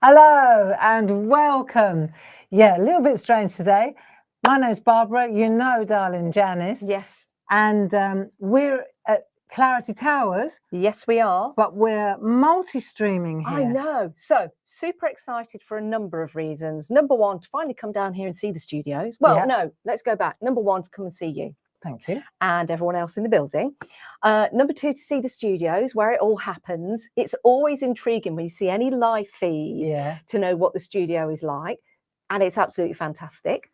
Hello and welcome. Yeah, a little bit strange today. My name's Barbara, you know, darling Janice. Yes. And we're at Clarity Towers. Yes, we are. But we're multi-streaming here. I know. So super excited for a number of reasons. Number one, to finally come down here and see the studios. Well, no, let's go back. Number one, to come and see you. Thank you. And everyone else in the building. Number two, to see the studios where it all happens. It's always intriguing when you see any live feed to know what the studio is like. And it's absolutely fantastic.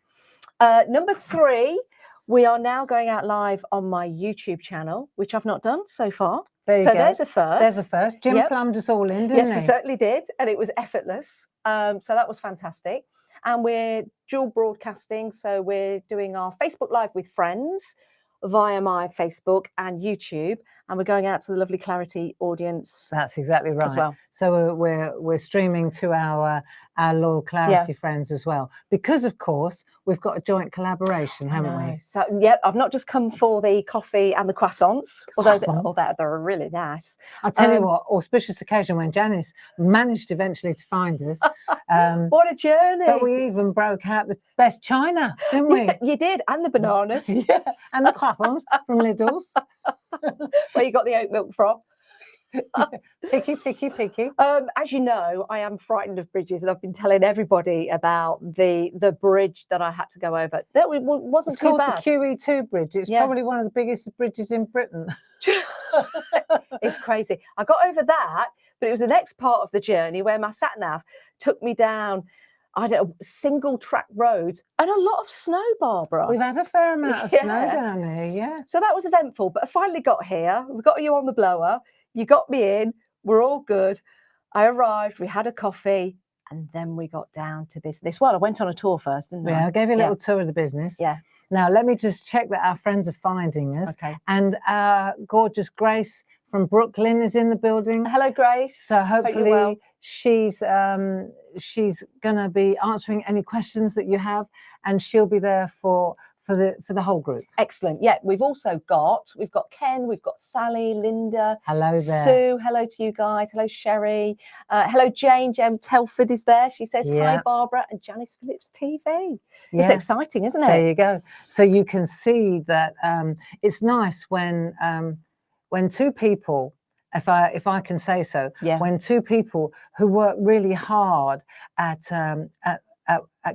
Number three, we are now going out live on my YouTube channel, which I've not done so far. There you go. There's a first. There's a first. Jim plumbed us all in, didn't he? Yes, he certainly did. And it was effortless. So that was fantastic. And we're dual broadcasting. So we're doing our Facebook Live with friends via my Facebook and YouTube. And we're going out to the lovely Clarity audience. That's exactly right. As well. So we're streaming to our loyal Clarity friends as well. Because, of course, we've got a joint collaboration, haven't we? So, I've not just come for the coffee and the croissants, although they're really nice. I'll tell you what, auspicious occasion when Janice managed eventually to find us. What a journey. But we even broke out the best china, didn't we? You did, and the bananas. And the croissants from Lidl's. Where you got the oat milk from. Picky. As you know, I am frightened of bridges, and I've been telling everybody about the bridge that I had to go over. That wasn't too bad. It's called the QE2 bridge. It's probably one of the biggest bridges in Britain. It's crazy. I got over that, but it was the next part of the journey where my sat nav took me down, I don't know, single track roads and a lot of snow, Barbara. We've had a fair amount of snow down here, So that was eventful, but I finally got here. We got you on the blower. You got me in. We're all good. I arrived. We had a coffee, and then we got down to business. Well, I went on a tour first, didn't I? Yeah, I gave you a little tour of the business. Yeah. Now, let me just check that our friends are finding us. Okay. And our gorgeous Grace from Brooklyn is in the building. Hello, Grace. So hopefully she's going to be answering any questions that you have, and she'll be there for the whole group. Excellent. Yeah, we've got Ken, we've got Sally, Linda. Hello there. Sue, hello to you guys. Hello, Sherry. Hello, Jane. Jem Telford is there. She says, hi, Barbara. And Janice Phillips TV. It's exciting, isn't it? There you go. So you can see that it's nice when two people, if I can say so, when two people who work really hard at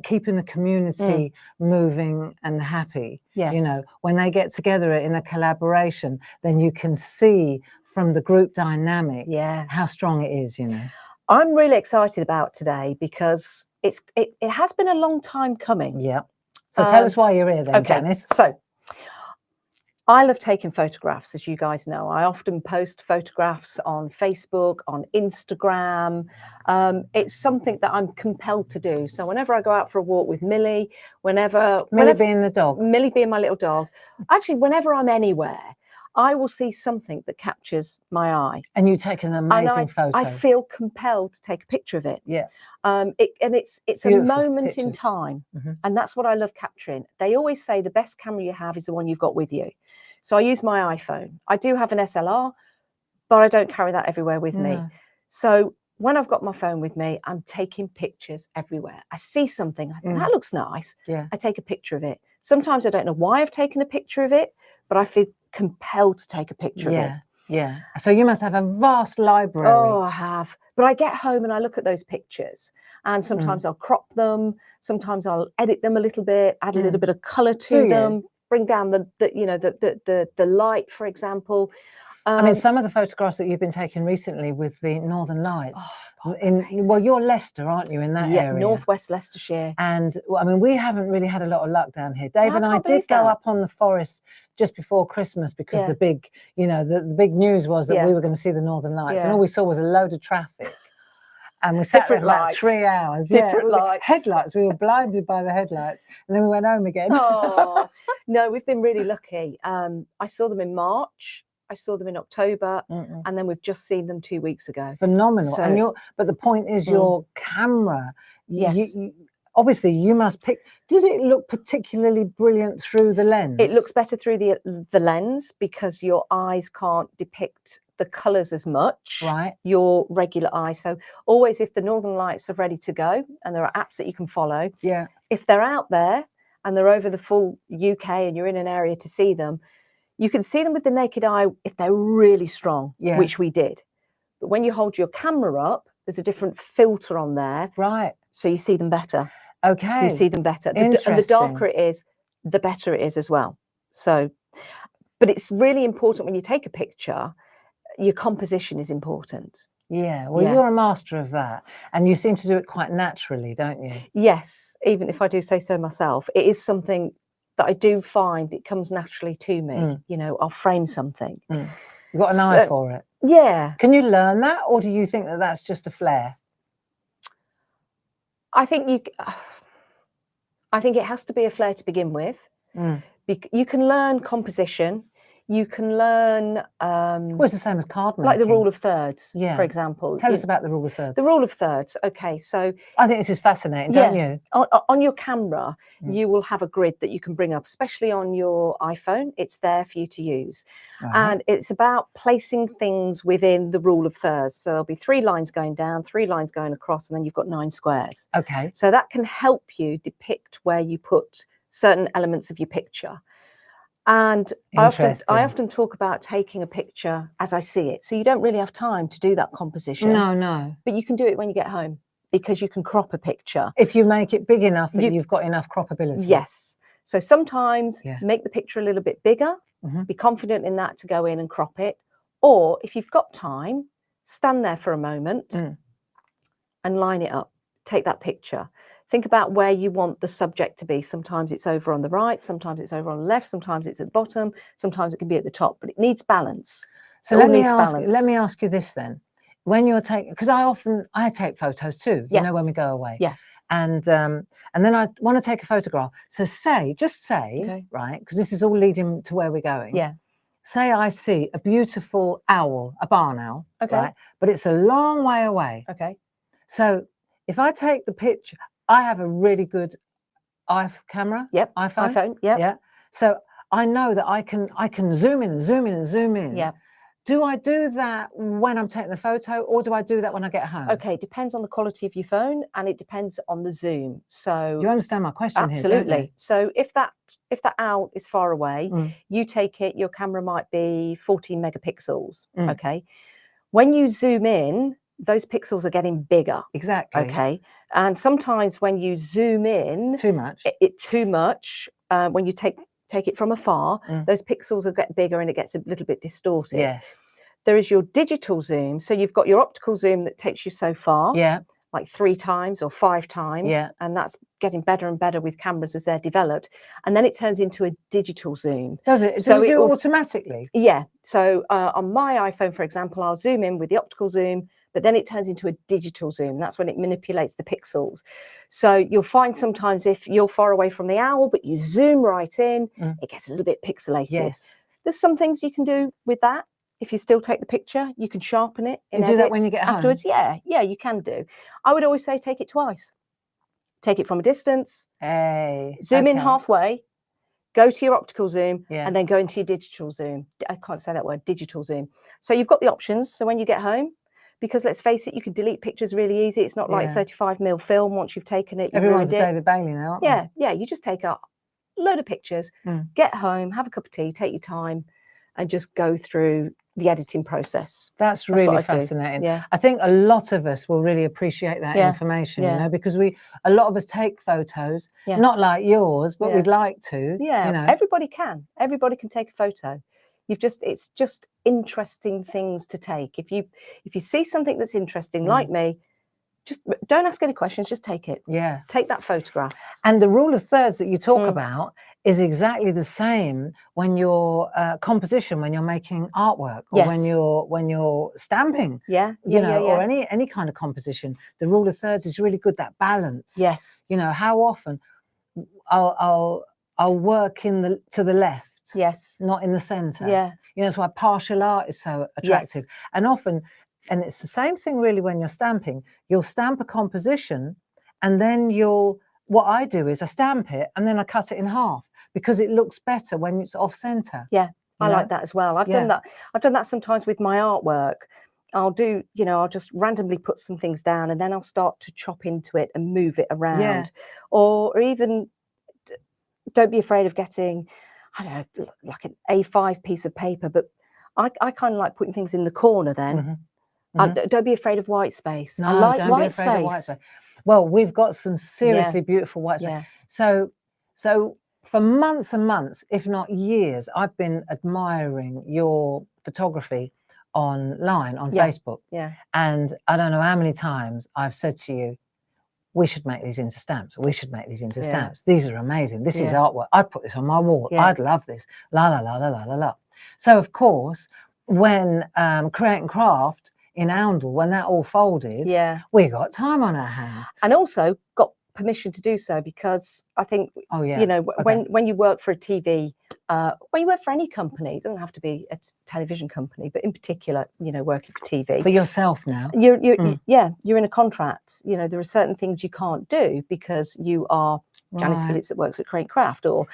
keeping the community moving and happy, you know, when they get together in a collaboration, then you can see from the group dynamic how strong it is, you know. I'm really excited about today because it has been a long time coming. Yeah. So tell us why you're here then, Janice. So I love taking photographs, as you guys know. I often post photographs on Facebook, on Instagram. It's something that I'm compelled to do. So whenever I go out for a walk with Millie, Millie being the dog. Millie being my little dog. Actually, whenever I'm anywhere, I will see something that captures my eye. And you take an amazing photo. I feel compelled to take a picture of it. Yeah. It's Beautiful a moment in pictures. time. And that's what I love capturing. They always say the best camera you have is the one you've got with you. So I use my iPhone. I do have an SLR, but I don't carry that everywhere with me. So when I've got my phone with me, I'm taking pictures everywhere. I see something, I think that looks nice. Yeah. I take a picture of it. Sometimes I don't know why I've taken a picture of it, but I feel compelled to take a picture of it. Yeah. So you must have a vast library. Oh, I have. But I get home and I look at those pictures, and sometimes I'll crop them. Sometimes I'll edit them a little bit, add a little bit of color to them, bring down the light, for example. I mean, some of the photographs that you've been taking recently with the Northern Lights. Well, you're Leicester, aren't you, in that area? Northwest Leicestershire. And I mean, we haven't really had a lot of luck down here. Dave and I did go up on the forest just before Christmas because the big, you know, the big news was that we were going to see the Northern Lights, and all we saw was a load of traffic. And we sat there for about 3 hours. Different lights. Headlights. We were blinded by the headlights. And then we went home again. Oh, no, we've been really lucky. I saw them in March. I saw them in October. And then we've just seen them 2 weeks ago. Phenomenal. So, and but the point is your camera. Yes. obviously you must pick. Does it look particularly brilliant through the lens? It looks better through the lens because your eyes can't depict the colours as much. Right. Your regular eye. So always, if the northern lights are ready to go and there are apps that you can follow, yeah, if they're out there and they're over the full UK and you're in an area to see them, you can see them with the naked eye if they're really strong, which we did. But when you hold your camera up, there's a different filter on there. Right. So you see them better. Okay. You see them better. Interesting. And the darker it is, the better it is as well. So, but it's really important when you take a picture, your composition is important. Yeah, well, you're a master of that, and you seem to do it quite naturally, don't you? Yes, even if I do say so myself, it is something that I do find it comes naturally to me. You know, I'll frame something. You've got an eye for it. Yeah. Can you learn that, or do you think that that's just a flair? I think it has to be a flair to begin with. You can learn composition. You can learn. Well, it's the same as card making. Like the rule of thirds, for example. Tell us about the rule of thirds. The rule of thirds. Okay, so I think this is fascinating, don't you? On your camera, you will have a grid that you can bring up, especially on your iPhone. It's there for you to use, and it's about placing things within the rule of thirds. So there'll be 3 lines going down, 3 lines going across, and then you've got 9 squares. Okay. So that can help you depict where you put certain elements of your picture. And I often talk about taking a picture as I see it. So you don't really have time to do that composition. No. But you can do it when you get home because you can crop a picture. If you make it big enough that you've got enough croppability. Yes. So sometimes make the picture a little bit bigger, be confident in that to go in and crop it. Or if you've got time, stand there for a moment and line it up. Take that picture. Think about where you want the subject to be. Sometimes it's over on the right, sometimes it's over on the left, sometimes it's at the bottom, sometimes it can be at the top, but it needs balance. So let me ask you this then. When you're taking, because I take photos too, you know, when we go away. Yeah. And then I want to take a photograph. So just say, right, because this is all leading to where we're going. Yeah. Say I see a beautiful owl, a barn owl, right? But it's a long way away. Okay. So if I take the picture, I have a really good camera. Yep. iPhone. Yep. Yeah. So I know that I can zoom in and zoom in and zoom in. Yeah. Do I do that when I'm taking the photo, or do I do that when I get home? Okay, it depends on the quality of your phone and it depends on the zoom. So you understand my question absolutely. here, don't you? So if that owl is far away, you take it, your camera might be 14 megapixels. Okay. When you zoom in, those pixels are getting bigger. Exactly. Okay. And sometimes when you zoom in too much, when you take it from afar, those pixels will get bigger and it gets a little bit distorted. Yes. There is your digital zoom. So you've got your optical zoom that takes you so far. Yeah. Like 3 times or 5 times. Yeah. And that's getting better and better with cameras as they're developed. And then it turns into a digital zoom. Does it? So it automatically? Yeah. So on my iPhone, for example, I'll zoom in with the optical zoom, but then it turns into a digital zoom. That's when it manipulates the pixels. So you'll find sometimes if you're far away from the owl, but you zoom right in, it gets a little bit pixelated. Yes. There's some things you can do with that. If you still take the picture, you can sharpen it. You do that when you get afterwards. Home? Yeah, you can do. I would always say take it twice. Take it from a distance. Zoom in halfway. Go to your optical zoom and then go into your digital zoom. I can't say that word, digital zoom. So you've got the options. So when you get home, because let's face it, you can delete pictures really easy. It's not like 35mm film. Once you've taken it, everyone's David Bailey now, aren't they? Yeah. You just take a load of pictures, get home, have a cup of tea, take your time, and just go through the editing process. That's really fascinating. Yeah. I think a lot of us will really appreciate that information, you know, because a lot of us take photos, not like yours, but we'd like to. Yeah, you know. Everybody can take a photo. It's just interesting things to take. If you see something that's interesting, like me, just don't ask any questions, just take it. Yeah. Take that photograph. And the rule of thirds that you talk about is exactly the same when you're composition, when you're making artwork, or when you're stamping. Yeah. You know, or any kind of composition. The rule of thirds is really good, that balance. Yes. You know, how often I'll work to the left. Yes. Not in the center. Yeah. You know, that's why partial art is so attractive. Yes. And often, and it's the same thing really when you're stamping, you'll stamp a composition and then you'll what I do is I stamp it and then I cut it in half because it looks better when it's off center. Yeah, I like that as well. I've done that. I've done that sometimes with my artwork. I'll do, you know, I'll just randomly put some things down and then I'll start to chop into it and move it around. Or even don't be afraid of getting, I don't know, like an A5 piece of paper, but I kind of like putting things in the corner then. Don't be afraid of white space. No, I like don't white be afraid space. of white space. Well, we've got some seriously beautiful white space. So for months and months, if not years, I've been admiring your photography online on Facebook. And I don't know how many times I've said to you, we should make these into stamps. We should make these into stamps. These are amazing. This is artwork. I'd put this on my wall. I'd love this. La, la, la, la, la, la, la. So, of course, when Create and Craft in Oundle, when that all folded, we got time on our hands. And also got permission to do so because I think, you know, when you work for a TV, when you work for any company, it doesn't have to be a television company, but in particular, you know, working for TV. For yourself now. You're in a contract. You know, there are certain things you can't do because you are Janice Phillips that works at Create and Craft or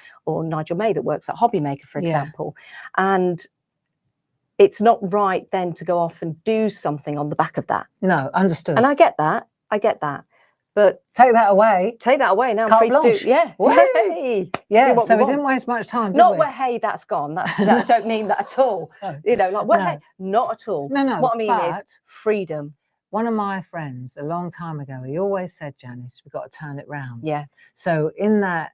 Nigel May that works at Hobby Maker, for example. And it's not right then to go off and do something on the back of that. No, understood. And I get that. But take that away. Take that away. Now I'm free to do. Yeah. So we didn't waste much time. Not where hey, that's gone. I don't mean that at all. You know, like hey, not at all. No. What I mean is freedom. One of my friends a long time ago, he always said, Janice, we've got to turn it round. Yeah. So in that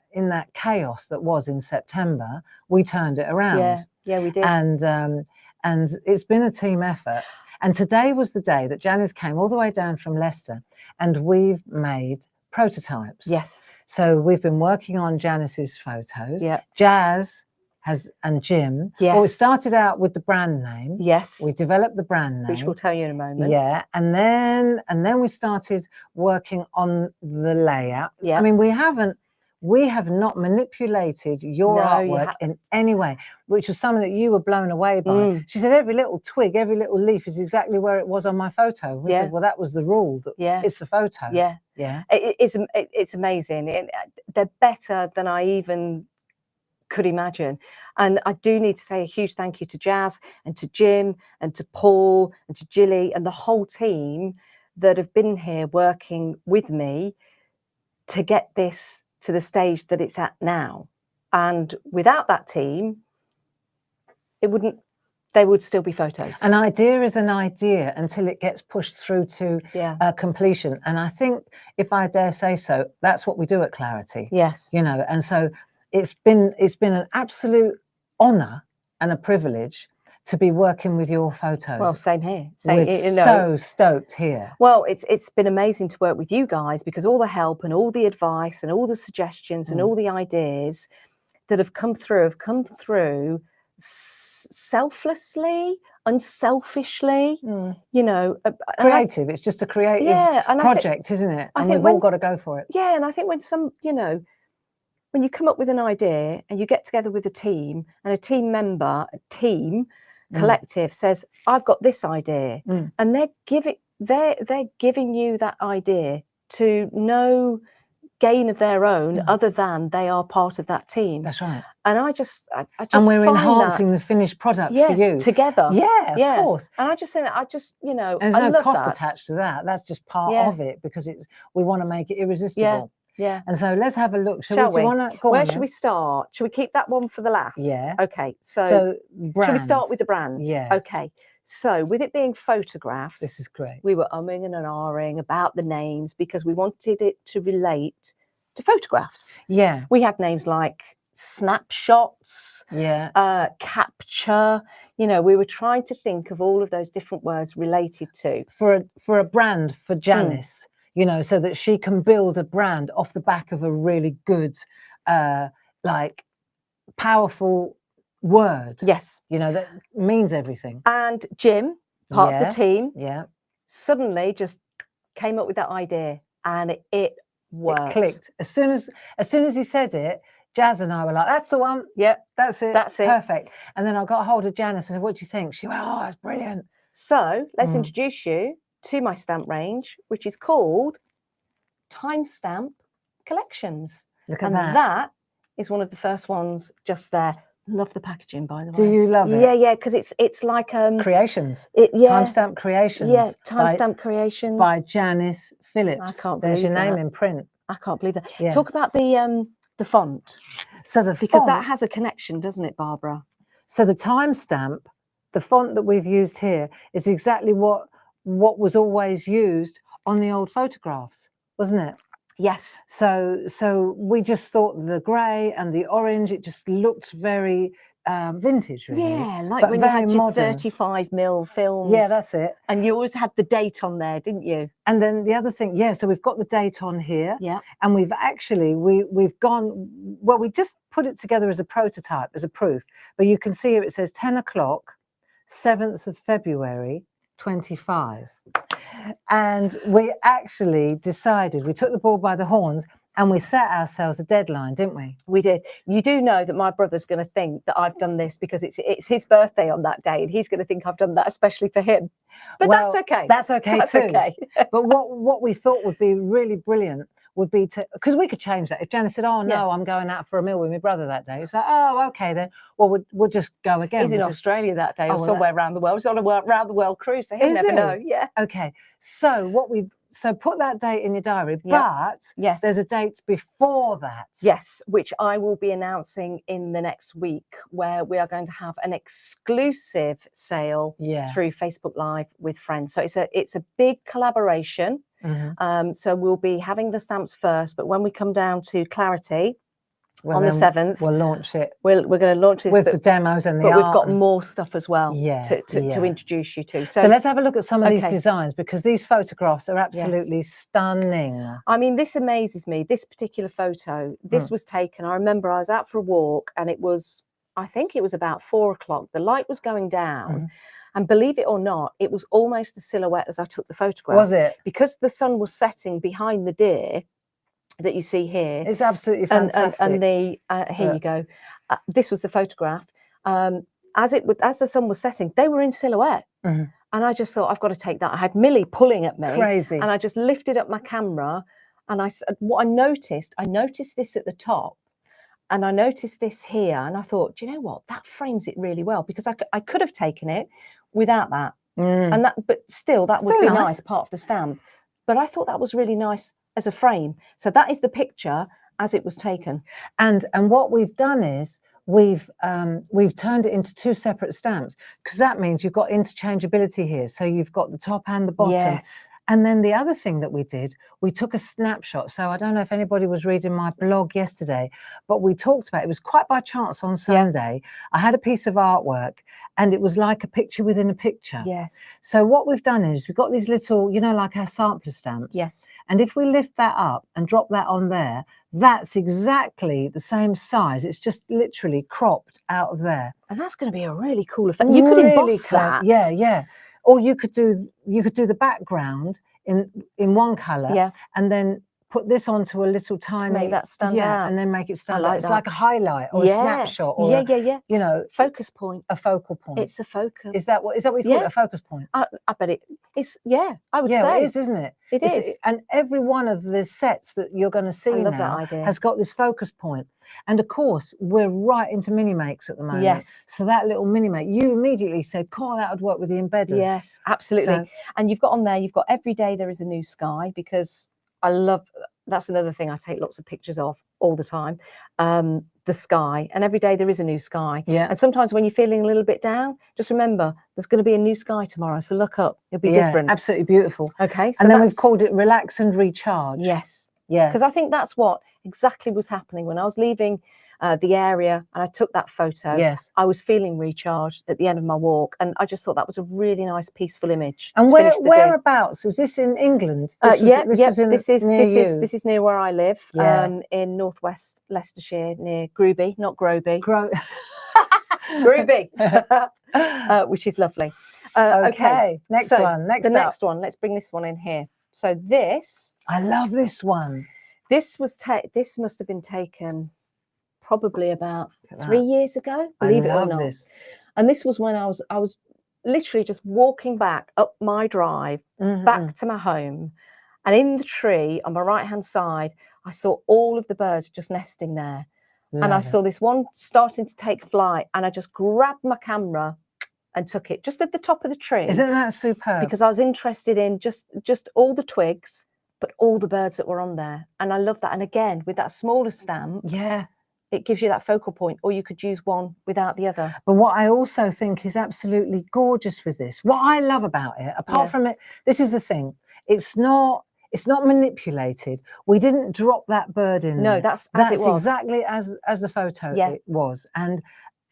chaos that was in September, we turned it around. Yeah, we did. And it's been a team effort. And today was the day that Janice came all the way down from Leicester and we've made prototypes. Yes. So we've been working on Janice's photos. Yeah. Jazz and Jim. Yes. Well, we started out with the brand name. Yes. We developed the brand name. Which we'll tell you in a moment. Yeah. And then we started working on the layout. Yeah. I mean, we have not manipulated your artwork in any way, which was something that you were blown away by. She said, every little twig, every little leaf is exactly where it was on my photo. We said, well, that was the rule. It's the photo. Yeah. It's amazing. They're better than I even could imagine. And I do need to say a huge thank you to Jazz and to Jim and to Paul and to Jilly and the whole team that have been here working with me to get this to the stage that it's at now. And without that team, they would still be photos. An idea is an idea until it gets pushed through to completion. And I think, if I dare say so, that's what we do at Clarity. Yes. You know, and so it's been an absolute honor and a privilege to be working with your photos. Well, same here. We're so stoked here. Well, it's been amazing to work with you guys because all the help and all the advice and all the suggestions and all the ideas that have come through selflessly, unselfishly, you know. Creative. It's just a creative project, isn't it? And we've all got to go for it. Yeah, and I think when when you come up with an idea and you get together with a team and a team member, collective says, I've got this idea, and they're giving you that idea to no gain of their own other than they are part of that team. That's right. And I just and we're enhancing the finished product for you together. Yeah, of course. And I just think that and there's no cost attached to that. That's just part of it because we want to make it irresistible. Yeah. And so let's have a look. Shall we? Where should we start? Should we keep that one for the last? Yeah. Okay. So brand. Should we start with the brand? Yeah. Okay. So with it being photographs, this is great. We were umming and ahhing about the names because we wanted it to relate to photographs. Yeah. We had names like snapshots. Yeah. Capture. You know, we were trying to think of all of those different words related to for a brand for Janice. You know, so that she can build a brand off the back of a really good, like, powerful word. Yes. You know, that means everything. And Jim, part of the team, suddenly just came up with that idea and it worked. It clicked. As soon as he said it, Jazz and I were like, that's the one. Yep. That's it. That's it. Perfect. And then I got hold of Janice and said, what do you think? She went, oh, that's brilliant. So let's introduce you to my stamp range, which is called Timestamp collections. Look at and that. That is one of the first ones just there. Love the packaging, by the way. Do you love it? Yeah, because it's like Creations. Yeah, Timestamp Creations. Yeah, Timestamp Creations by Janice Phillips. I can't There's believe your name that. in print. I can't believe that. Yeah. Talk about the font. So because that has a connection, doesn't it, Barbara? So the timestamp, the font that we've used here is exactly what was always used on the old photographs, wasn't it? Yes. So we just thought the grey and the orange, it just looked very vintage, really. Yeah, like when you had your 35mm films. Yeah, that's it. And you always had the date on there, didn't you? And then the other thing, yeah, so we've got the date on here. Yeah. And we've actually, we've gone, well, we just put it together as a prototype, as a proof. But you can see here it says 10 o'clock, 7th of February, 25. And we actually decided, we took the bull by the horns and we set ourselves a deadline, didn't we? We did. You do know that my brother's going to think that I've done this because it's his birthday on that day, and he's going to think I've done that especially for him. But well, that's okay. That's okay that's too. Okay. But what we thought would be really brilliant would be to, because we could change that. If Janice said, "Oh no, yeah, I'm going out for a meal with my brother that day," it's like, "Oh, okay then. Well, we'll just go again." He's in Australia that day, or somewhere around the world. He's on a round the world cruise, so he'll never know. Yeah. Okay. So put that date in your diary, but yes, there's a date before that. Yes, which I will be announcing in the next week, where we are going to have an exclusive sale through Facebook Live with friends. So it's a big collaboration. Mm-hmm. So we'll be having the stamps first, but when we come down to Clarity on the 7th, we'll launch it. We're going to launch this with the demos and the art. But we've got more stuff as well to introduce you to. So let's have a look at some of these designs, because these photographs are absolutely stunning. I mean, this amazes me. This particular photo, this was taken. I remember I was out for a walk, and I think it was about 4 o'clock. The light was going down. And believe it or not, it was almost a silhouette as I took the photograph. Was it? Because the sun was setting behind the deer that you see here. It's absolutely fantastic. And here you go. This was the photograph. As the sun was setting, they were in silhouette. And I just thought, I've got to take that. I had Millie pulling at me. Crazy. And I just lifted up my camera, and I noticed this at the top. And I noticed this here, and I thought, do you know what? That frames it really well, because I could have taken it without that. But still, that would be nice, part of the stamp. But I thought that was really nice as a frame. So that is the picture as it was taken. And what we've done is we've turned it into 2 separate stamps, because that means you've got interchangeability here. So you've got the top and the bottom. Yes. And then the other thing that we did, we took a snapshot. So I don't know if anybody was reading my blog yesterday, but we talked about, it was quite by chance on Sunday. I had a piece of artwork, and it was like a picture within a picture. Yes. So what we've done is we've got these little, like our sampler stamps. Yes. And if we lift that up and drop that on there, that's exactly the same size. It's just literally cropped out of there. And that's going to be a really cool effect. You could emboss that. Yeah, yeah. Or you could do the background in one color, and then put this onto a little tiny, to make that stand out, and then make it stand out. It's like a highlight or a snapshot, or focus point. A focal point. It's a focus. Is that what you call it? A focus point? I bet it is. Yeah, I would say it is, isn't it? It is. And every one of the sets that you're going to see now has got this focus point. And of course, we're right into mini makes at the moment. Yes. So that little mini make, you immediately said, "Cool, that would work with the embedders." Yes, absolutely. So, and you've got on there, you've got every day there is a new sky, because that's another thing I take lots of pictures of all the time. The sky, and every day there is a new sky. Yeah. And sometimes when you're feeling a little bit down, just remember there's going to be a new sky tomorrow. So look up, it'll be different. Absolutely beautiful. Okay. So and then we've called it Relax and Recharge. Yes. Yeah. Because I think that's what exactly was happening when I was leaving the area and I took that photo. Yes. I was feeling recharged at the end of my walk, and I just thought that was a really nice, peaceful image. And whereabouts is this in England? This is near where I live. In northwest Leicestershire, near Groby, not Groby. Groby, which is lovely. Okay. Next one. Next one. Let's bring this one in here. So this, I love this one. This must have been taken probably about 3 years ago, believe it or not. And this was when I was literally just walking back up my drive, back to my home, And in the tree on my right-hand side, I saw all of the birds just nesting there. And I saw this one starting to take flight, and I just grabbed my camera and took it just at the top of the tree. Isn't that superb? Because I was interested in just all the twigs, but all the birds that were on there. And I love that. And again, with that smaller stamp, it gives you that focal point, or you could use one without the other. But what I also think is absolutely gorgeous with this, what I love about it, apart from it, this is the thing, it's not manipulated. We didn't drop that bird in there. No, that's as it was. Exactly as the photo it was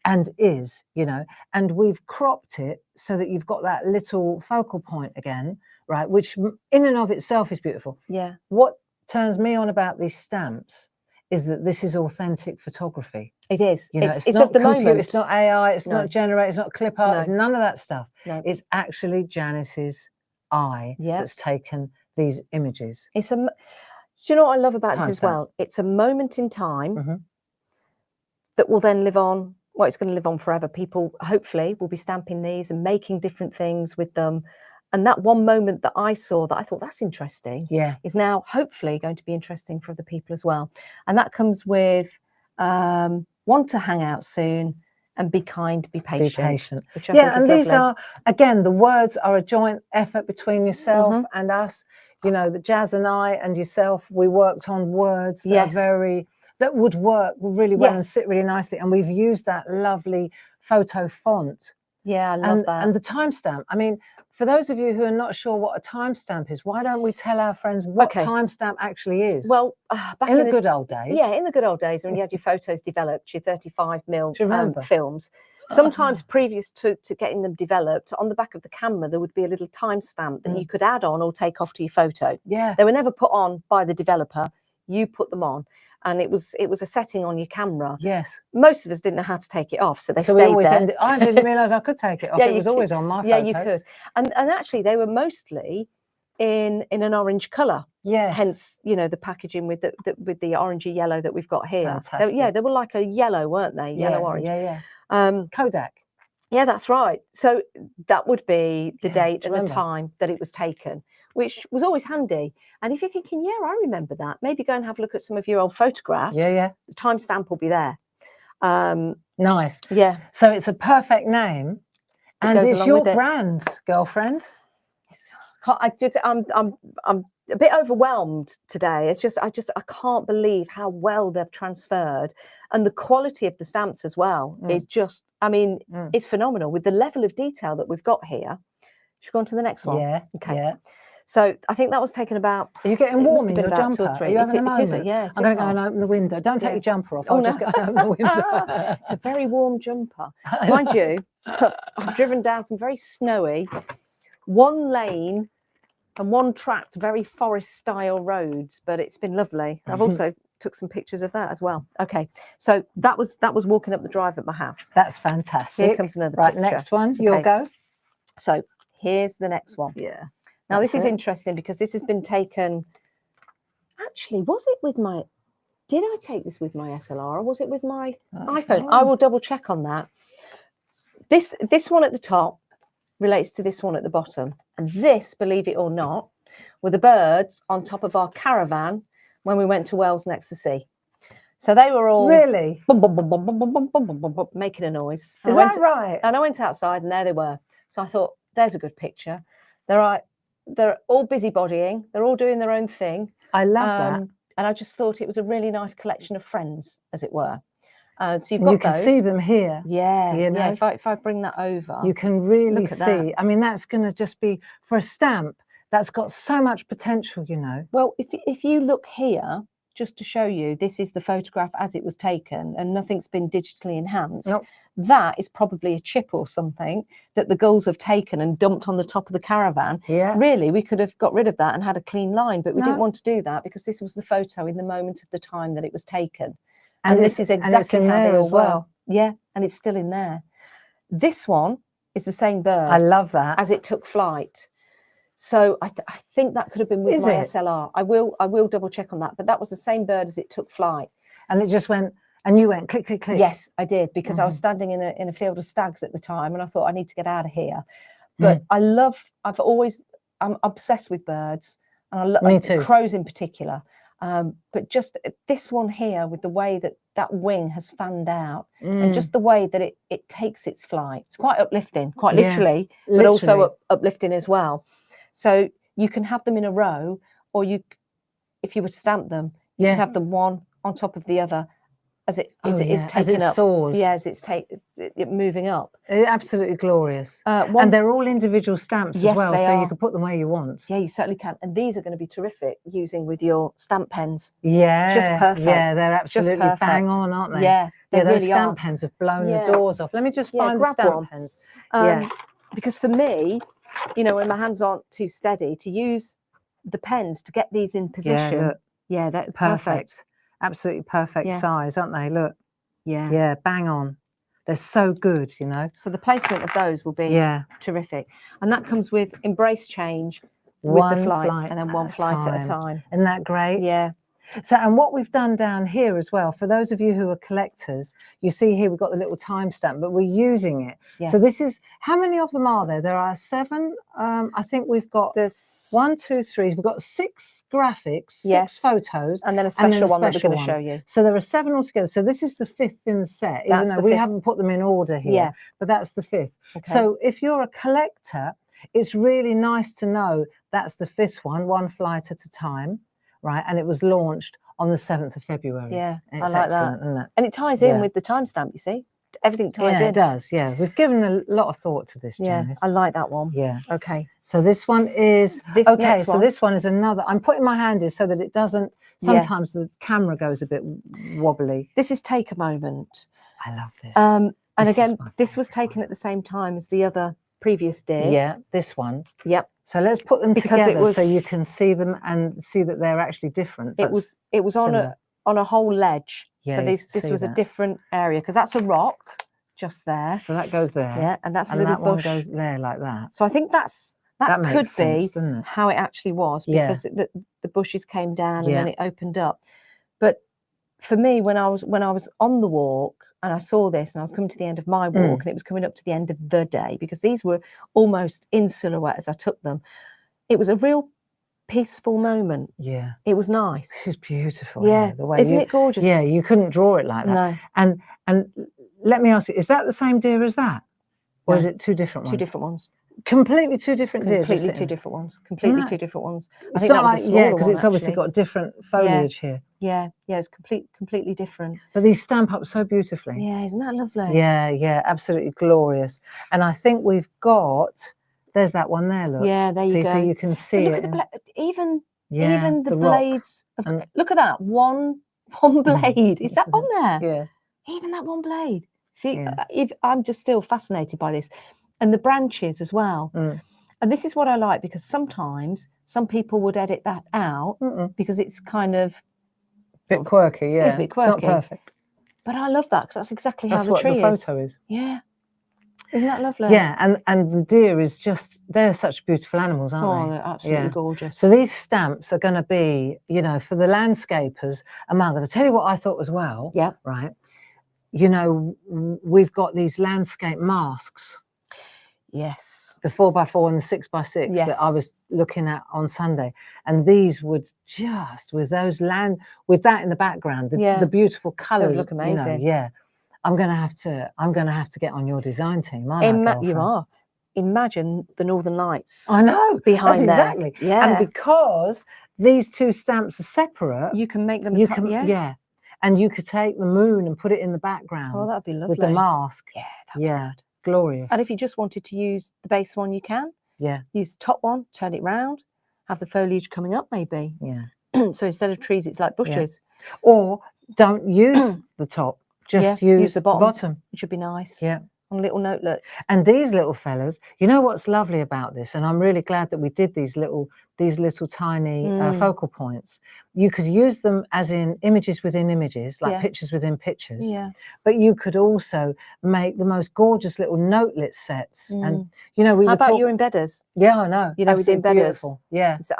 and is, you know, and we've cropped it so that you've got that little focal point again, right, which in and of itself is beautiful. Yeah. What turns me on about these stamps is that this is authentic photography. It is. You know, it's not of the moment. It's not AI, it's not generated, it's not clip art, it's none of that stuff. No. It's actually Janice's eye that's taken these images. It's do you know what I love about this as well? It's a moment in time that will then live on. Well, it's going to live on forever. People hopefully will be stamping these and making different things with them. And that one moment that I saw that I thought that's interesting is now hopefully going to be interesting for other people as well. And that comes with want to hang out soon and be kind, be patient. Be patient. And these are, again, the words are a joint effort between yourself and us. You know, that Jazz and I and yourself, we worked on words that are that would work really well and sit really nicely. And we've used that lovely photo font. Yeah, I love that. And the timestamp. I mean, for those of you who are not sure what a timestamp is, why don't we tell our friends what timestamp actually is? Well, back in the good old days. Yeah, in the good old days when you had your photos developed, your 35mm films. Sometimes previous to getting them developed, on the back of the camera, there would be a little timestamp that you could add on or take off to your photo. Yeah. They were never put on by the developer. You put them on. And it was a setting on your camera. Yes. Most of us didn't know how to take it off, so they stayed there. I didn't realise I could take it off. It was always on my photo. Yeah, you could. And actually, they were mostly in an orange colour. Yes. Hence, you know, the packaging with the orangey yellow that we've got here. Fantastic. They were like a yellow, weren't they? Yellow orange. Yeah. Kodak. Yeah, that's right. So that would be the date and the time that it was taken, which was always handy. And if you're thinking, yeah, I remember that, maybe go and have a look at some of your old photographs. Yeah. The timestamp will be there. Nice. Yeah. So it's a perfect name, and it's your brand, girlfriend. I'm a bit overwhelmed today. It's just I can't believe how well they've transferred, and the quality of the stamps as well. It's just, I mean, it's phenomenal with the level of detail that we've got here. Should we go on to the next one? Yeah. Okay. Yeah. So I think that was taken about. Are you getting warm in your jumper? Are you having a moment? It is, yeah. I'm going to go and open the window. Don't take your jumper off. I'll just go and open the window. It's a very warm jumper. Mind you, I've driven down some very snowy, one lane and one tracked, very forest style roads, but it's been lovely. I've also took some pictures of that as well. Okay, so that was walking up the drive at my house. That's fantastic. Here comes another picture. Next one, you'll go. So here's the next one. Yeah. Now this is interesting because this has been taken. Actually, was it with my? Did I take this with my SLR or was it with my iPhone? I will double check on that. This one at the top relates to this one at the bottom, and this, believe it or not, were the birds on top of our caravan when we went to Wales next to sea. So they were all really bum, bum, bum, bum, bum, bum, bum, bum, bum, bum, making a noise. Is that right? And I went outside, and there they were. So I thought, there's a good picture. They're all busybodying. They're all doing their own thing. I love that. And I just thought it was a really nice collection of friends, as it were. So you've got you can see them here. Yeah, you know? Yeah. If I bring that over, you can really see. That. I mean, that's going to just be for a stamp. That's got so much potential, you know. Well, if you look here, just to show you, this is the photograph as it was taken, and nothing's been digitally enhanced. Nope. That is probably a chip or something that the girls have taken and dumped on the top of the caravan. Yeah. Really, we could have got rid of that and had a clean line, but we didn't want to do that because this was the photo in the moment of the time that it was taken. And this is exactly how they all were. Yeah, and it's still in there. This one is the same bird. I love that. As it took flight. So I think that could have been with my SLR. I will double check on that, but that was the same bird as it took flight. And it just went, and you went click, click, click. Yes, I did, because I was standing in a field of stags at the time, and I thought I need to get out of here. But I'm obsessed with birds. And I love Me too. crows in particular. But just this one here, with the way that that wing has fanned out, and just the way that it takes its flight, it's quite uplifting, quite literally, but also uplifting as well. So you can have them in a row, or if you were to stamp them, you can have them one on top of the other as it is taking up. Soars. Yeah, as it's moving up. Absolutely glorious. And they're all individual stamps as well, so you can put them where you want. Yeah, you certainly can. And these are going to be terrific using with your stamp pens. Yeah, just perfect. Yeah, they're absolutely bang on, aren't they? Yeah, those really stamp pens have blown the doors off. Let me just find the stamp pens. Because for me, you know, when my hands aren't too steady, to use the pens to get these in position. Yeah, look. Yeah, that's perfect. Absolutely perfect size, aren't they? Look. Yeah. Yeah, bang on. They're so good, you know. So the placement of those will be terrific. And that comes with embrace change with the flight, and then one flight at a time. Isn't that great? Yeah. So, and what we've done down here as well, for those of you who are collectors, you see here we've got the little timestamp, but we're using it. Yes. So this is, how many of them are there? There are 7. I think we've got 1, 2, 3. We've got 6 graphics, 6 photos, and then a special one that we're going to show you. So there are 7 altogether. So this is the 5th in the set, even though we haven't put them in order here. But that's the 5th. Okay. So if you're a collector, it's really nice to know that's the 5th one flight at a time. Right, and it was launched on the 7th of February. Yeah, it's I like that. Isn't it? And it ties in with the timestamp, you see. Everything ties in. Yeah, it does, yeah. We've given a lot of thought to this, Janice. I like that one. Yeah. Okay. So this one is, so this one is another, I'm putting my hand in so that it doesn't, sometimes the camera goes a bit wobbly. This is Take a Moment. I love this. And again, this was taken at the same time as the other previous deer. Yeah, this one. Yep. So let's put them together so you can see them and see that they're actually different. It was on a whole ledge. Yeah, so this was a different area, because that's a rock just there. So that goes there. Yeah, and that's a little bush. One goes there like that. So I think that could sense, be how it actually was, because the bushes came down and then it opened up. But for me, when I was on the walk and I saw this, and I was coming to the end of my walk, and it was coming up to the end of the day, because these were almost in silhouette as I took them. It was a real peaceful moment. Yeah. It was nice. This is beautiful. Yeah. The way Isn't it gorgeous? Yeah, you couldn't draw it like that. No. And let me ask you, is that the same deer as that? Or is it 2 different ones? 2 different ones. Completely 2 different deer. Completely 2 different ones. Completely 2 different ones. I think that was a smaller one, because it's obviously got different foliage here. Yeah, it's completely different. But these stamp up so beautifully. Yeah, isn't that lovely? Yeah, absolutely glorious. And I think we've got, there's that one there, look. Yeah, there you go. So you can see look it. At even the rock. blades. Look at that, one blade. Is that on there? Yeah. Even that one blade. See, I'm just still fascinated by this. And the branches as well. And this is what I like, because sometimes some people would edit that out because it's kind of bit quirky. Yeah, it's a bit quirky. It's not perfect. But I love that, because that's exactly how the tree is. That's what the photo is. Yeah. Isn't that lovely? Yeah, and the deer is just, they're such beautiful animals, aren't they? Oh, they're absolutely gorgeous. So these stamps are going to be, you know, for the landscapers among us. I tell you what I thought as well. Yeah. Right. You know, we've got these landscape masks. Yes. The 4x4 and the 6x6 that I was looking at on Sunday, and these would just, with those with that in the background, the beautiful colours, look amazing. You know, I'm gonna have to get on your design team. You are. Imagine the Northern Lights. I know, behind that's exactly. Yeah. And because these 2 stamps are separate, you can make them. And you could take the moon and put it in the background. Oh, that'd be lovely. With the mask. Yeah. That'd be good. Glorious. And if you just wanted to use the base one, you can. Yeah. Use the top one, turn it round, have the foliage coming up maybe. Yeah. So instead of trees, it's like bushes. Yeah. Or don't use the top, just use the bottom. Which would be nice. Yeah. On little notelets. And these little fellas, you know what's lovely about this, and I'm really glad that we did these little tiny focal points. You could use them as in images within images, like pictures within pictures. Yeah. But you could also make the most gorgeous little notelet sets. And you know, how about your embedders? Yeah, I know. You know, with the embedders. Beautiful. Yeah. So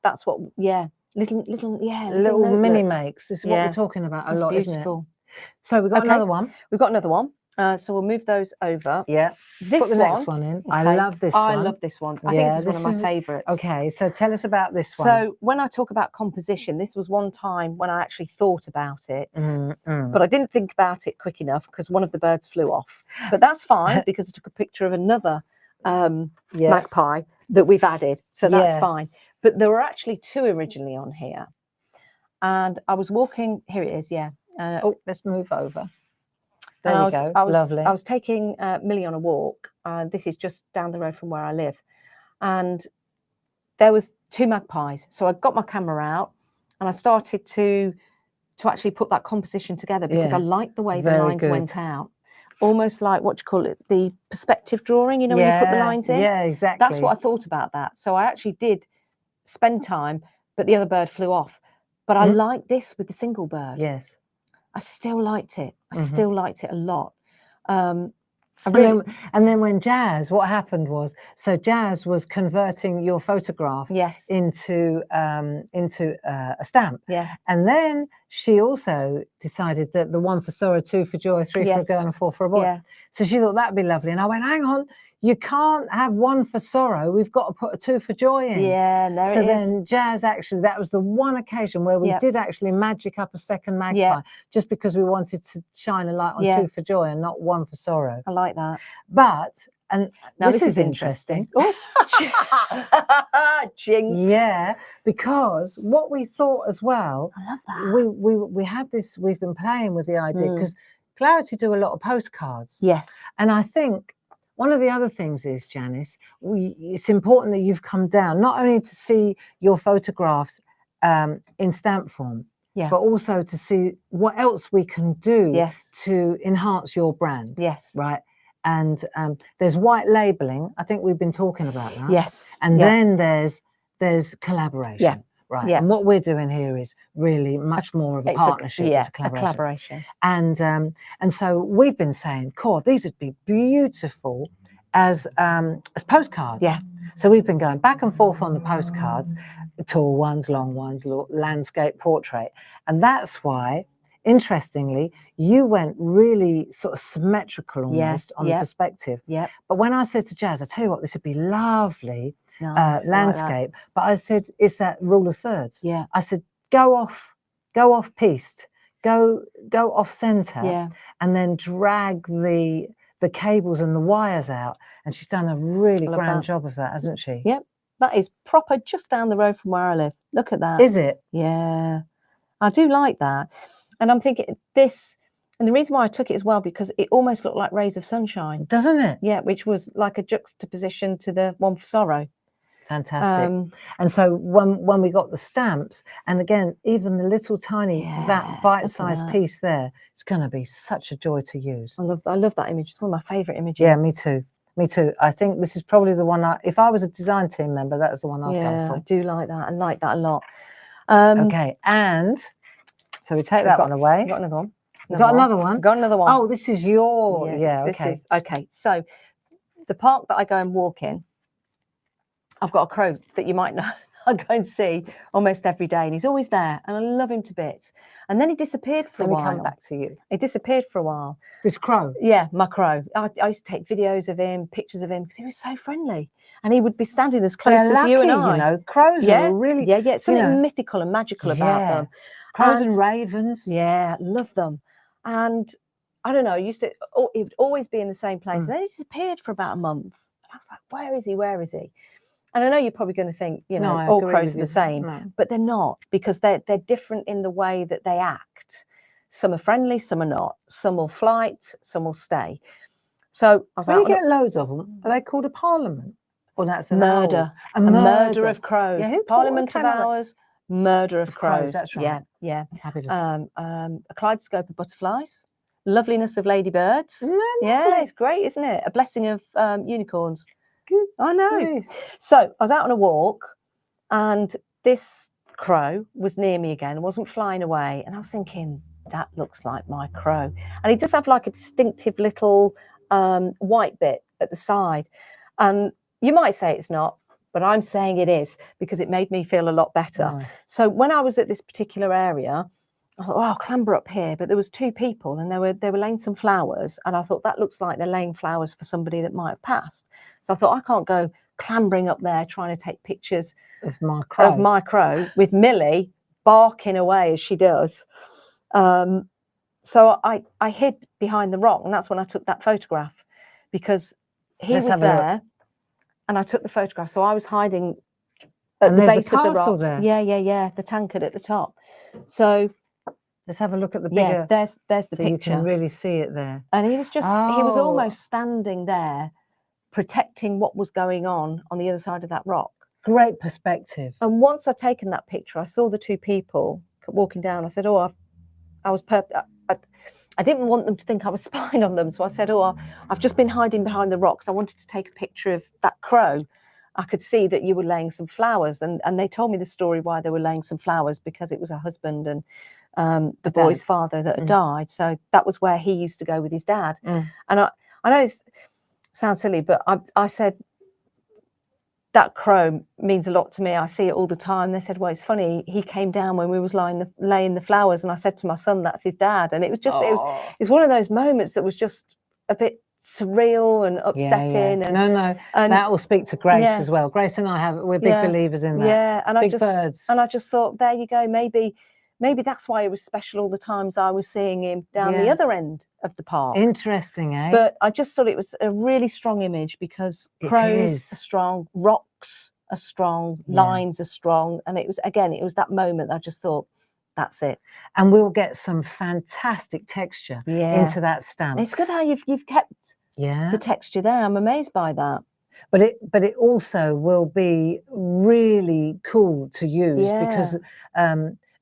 that's what. Yeah. Little mini makes. This is what we're talking about a lot, isn't it? So we've got another one. We've got another one. So we'll move those over. Yeah. This Put the next one in. Okay. I love this one. I love this one. I think this is one of my favourites. Okay, so tell us about this one. So when I talk about composition, this was one time when I actually thought about it, but I didn't think about it quick enough because one of the birds flew off. But that's fine because I took a picture of another magpie that we've added, so that's fine. But there were actually 2 originally on here, and I was walking. Here it is. Yeah. Oh, let's move over. There we go. Lovely. I was taking Millie on a walk. This is just down the road from where I live, and there was 2 magpies. So I got my camera out and I started to actually put that composition together because I liked the way the lines went out, almost like what you call it, the perspective drawing. You know, when you put the lines in. Yeah, exactly. That's what I thought about that. So I actually did spend time, but the other bird flew off. But I liked this with the single bird. Yes. I still liked it. I still liked it a lot. And then when Jazz, what happened was, so Jazz was converting your photograph into a stamp. Yeah. And then she also decided that the 1 for sorrow, 2 for joy, 3 for a girl, and 4 for a boy. Yeah. So she thought that'd be lovely. And I went, hang on, you can't have 1 for sorrow. We've got to put a 2 for joy in. Yeah, so then Jazz actually, that was the one occasion where we did actually magic up a second magpie, just because we wanted to shine a light on 2 for joy and not 1 for sorrow. I like that. But, and now this is interesting. Oh, jinx. Yeah, because what we thought as well, I love that. We had this, we've been playing with the idea because Clarity do a lot of postcards. Yes. And I think one of the other things is, Janice, it's important that you've come down, not only to see your photographs in stamp form, but also to see what else we can do to enhance your brand. Yes. Right. And there's white labeling. I think we've been talking about that. Yes. And then there's collaboration. Yeah. Right. Yeah. And what we're doing here is really much more of a partnership. It's a collaboration. And so we've been saying, cool, these would be beautiful as postcards. Yeah. So we've been going back and forth on the postcards, tall ones, long ones, landscape, portrait. And that's why, interestingly, you went really sort of symmetrical almost on the perspective. Yeah. But when I said to Jazz, I tell you what, this would be lovely landscape. But I said, it's that rule of thirds. Yeah. I said, go off piste, go off center, and then drag the cables and the wires out. And she's done a really grand job of that, hasn't she? Yep. That is proper just down the road from where I live. Look at that. Is it? Yeah. I do like that. And I'm thinking this, and the reason why I took it as well, because it almost looked like rays of sunshine. Doesn't it? Yeah, which was like a juxtaposition to the 1 for sorrow. Fantastic. And so when we got the stamps, and again, even the little tiny, that bite-sized piece there, it's going to be such a joy to use. I love that image. It's one of my favourite images. Yeah, me too. Me too. I think this is probably the one, if I was a design team member, that was the one I'd go for. I do like that. I like that a lot. Okay, and so we take that one away. We've got another one. We've got another one? Got another one. Oh, this is your, okay. Okay, so the park that I go and walk in, I've got a crow that you might know I go and see almost every day, and he's always there, and I love him to bits. And then he disappeared for a while. Let me come back to you. He disappeared for a while. This crow? Yeah, my crow. I used to take videos of him, pictures of him, because he was so friendly, and he would be standing as close as you and I. You know, crows are really, something mythical and magical about them. Crows and ravens. Yeah, love them. And I don't know, he would always be in the same place. And then he disappeared for about a month. And I was like, where is he? Where is he? And I know you're probably going to think, you know, all crows are the same, but they're not, because they're different in the way that they act. Some are friendly, some are not. Some will flight, some will stay. So I was like, you get loads of them. Are they called a parliament? Or that's a murder. A murder of crows. Yeah, Parliament of ours, murder of crows. That's right. Yeah. Fabulous. A kaleidoscope of butterflies. Loveliness of ladybirds. Yeah, it's great, isn't it? A blessing of unicorns. Good. I know. Good. So I was out on a walk, and this crow was near me again, wasn't flying away. And I was thinking, that looks like my crow. And he does have like a distinctive little white bit at the side. And you might say it's not, but I'm saying it is, because it made me feel a lot better. Nice. So when I was at this particular area, I thought, oh, I'll clamber up here. But there was 2 people and they were laying some flowers. And I thought that looks like they're laying flowers for somebody that might have passed. So I thought I can't go clambering up there trying to take pictures of my crow with Millie barking away as she does. So I hid behind the rock, and that's when I took that photograph, because he was there and I took the photograph. So I was hiding at the base of the rocks. There. Yeah. The tankard at the top. So let's have a look at the bigger. Yeah, there's the so picture. You can really see it there. And he was just, he was almost standing there, protecting what was going on the other side of that rock. Great perspective. And once I'd taken that picture, I saw the 2 people walking down. I said, oh, I didn't want them to think I was spying on them. So I said, oh, I've just been hiding behind the rocks. I wanted to take a picture of that crow. I could see that you were laying some flowers. And they told me the story why they were laying some flowers, because it was her husband and the boy's father that had died. So that was where he used to go with his dad. And I know it sounds silly, but I said, that crow means a lot to me. I see it all the time. They said, well, it's funny. He came down when we was laying the flowers. And I said to my son, that's his dad. And it was just, it was one of those moments that was just a bit surreal and upsetting. Yeah. And, and that will speak to Grace as well. Grace and I we're big believers in that. Yeah. And birds. And I just thought, there you go. Maybe that's why it was special all the times I was seeing him down the other end of the park. Interesting, eh? But I just thought it was a really strong image, because crows are strong, rocks are strong, lines are strong. And it was that moment that I just thought, that's it. And we'll get some fantastic texture into that stamp. It's good how you've kept the texture there. I'm amazed by that. But it also will be really cool to use because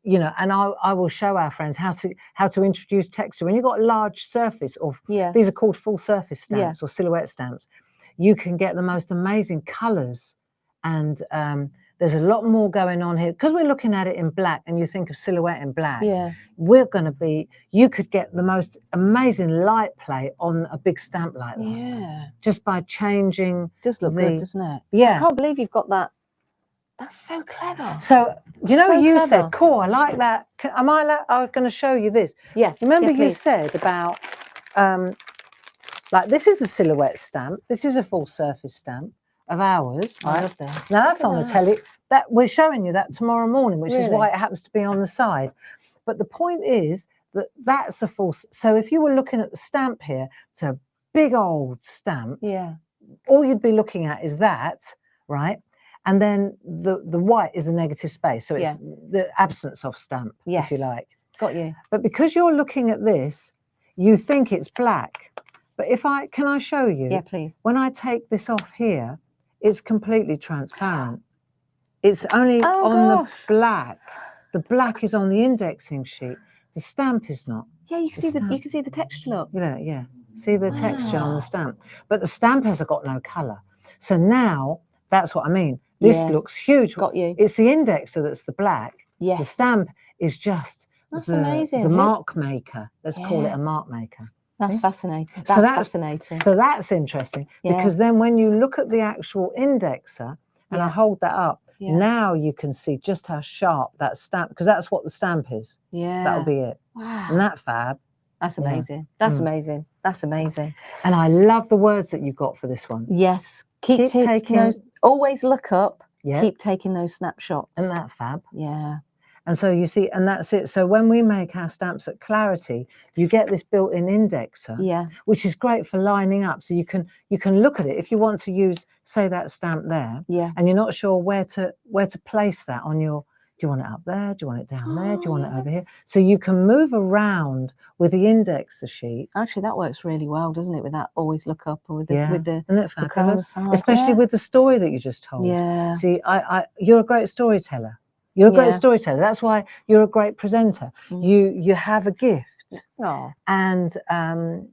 you know, and I will show our friends how to introduce texture. When you've got a large surface, or these are called full surface stamps or silhouette stamps, you can get the most amazing colours. And there's a lot more going on here, because we're looking at it in black, and you think of silhouette in black. You could get the most amazing light play on a big stamp like that. Just by changing. Does look good, doesn't it? Yeah. I can't believe you've got that. That's so clever. So, you know, you said, cool, I like that. I'm going to show you this. Yeah. Remember you said about, like, this is a silhouette stamp. This is a full surface stamp of ours. Right? I love this. Now, that's on the telly. That we're showing you that tomorrow morning, which is why it happens to be on the side. But the point is that that's a full. So if you were looking at the stamp here, it's a big old stamp. Yeah. All you'd be looking at is that, right? And then the white is the negative space. So it's the absence of stamp, if you like. Got you. But because you're looking at this, you think it's black. But can I show you? Yeah, please. When I take this off here, it's completely transparent. It's only on the black. The black is on the indexing sheet. The stamp is not. Yeah, you can see the texture look. Yeah. See the texture on the stamp. But the stamp has got no colour. So now, that's what I mean. This looks huge. Got you. It's the indexer that's the black. Yes. The stamp is just amazing. The mark maker. Let's call it a mark maker. That's fascinating. That's fascinating. So that's interesting, because then when you look at the actual indexer, and I hold that up, now you can see just how sharp that stamp, because that's what the stamp is. Yeah. That'll be it. Wow. And that fab. That's amazing. That's amazing. That's amazing. And I love the words that you got for this one. Yes. Keep taking those. Always look up. Keep taking those snapshots. And that fab. Yeah. And so you see, and that's it. So when we make our stamps at Clarity, you get this built-in indexer, which is great for lining up. So you can look at it if you want to use, say, that stamp there, and you're not sure where to place that on your. Do you want it up there? Do you want it down there? Do you want it over here? So you can move around with the indexer sheet. Actually, that works really well, doesn't it? With that always look up, or with the Isn't it the crown on the side. Especially with the story that you just told. Yeah. See, you're a great storyteller. You're a great storyteller. That's why you're a great presenter. You have a gift. Oh. And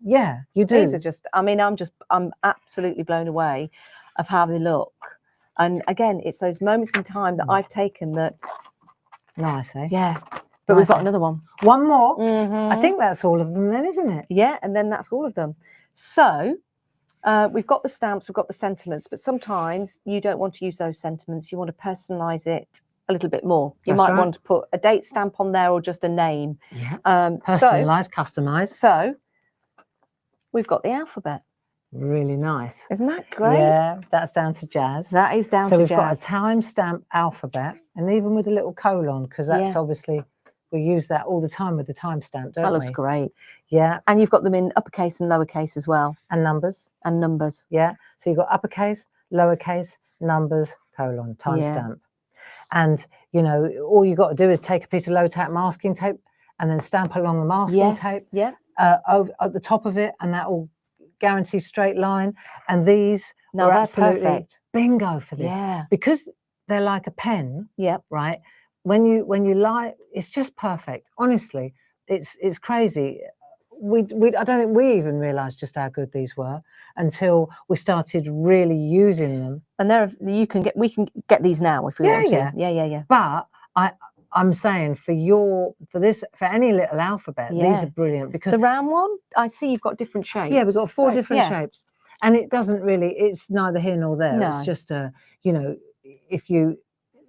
you do. These are just, I'm absolutely blown away of how they look. And again, it's those moments in time that I've taken that. Nice, eh? Yeah. But we've got another one. One more. I think that's all of them then, isn't it? Yeah, and then that's all of them. So we've got the stamps, we've got the sentiments, but sometimes you don't want to use those sentiments. You want to personalize it a little bit more. You might want to put a date stamp on there or just a name. Yeah. Personalised, customised. So we've got the alphabet. Really nice. Isn't that great? Yeah, that's down to Jazz. That is down to Jazz. So we've got a timestamp alphabet, and even with a little colon, because that's obviously, we use that all the time with the timestamp, don't we? That looks great. Yeah. And you've got them in uppercase and lowercase as well. And numbers. And numbers. Yeah. So you've got uppercase, lowercase, numbers, colon, timestamp. And, you know, all you've got to do is take a piece of low-tack masking tape and then stamp along the masking tape at the top of it, and that will guarantee straight line. And these are absolutely perfect. Bingo for this. Yeah. Because they're like a pen, right? When you lie, it's just perfect. Honestly, it's crazy. I don't think we even realised just how good these were until we started really using them. And we can get these now if we want to. Yeah. But I'm saying for any little alphabet, these are brilliant, because the round one, I see you've got different shapes. Yeah, we've got 4 different shapes, and it doesn't really. It's neither here nor there. No. It's just you know,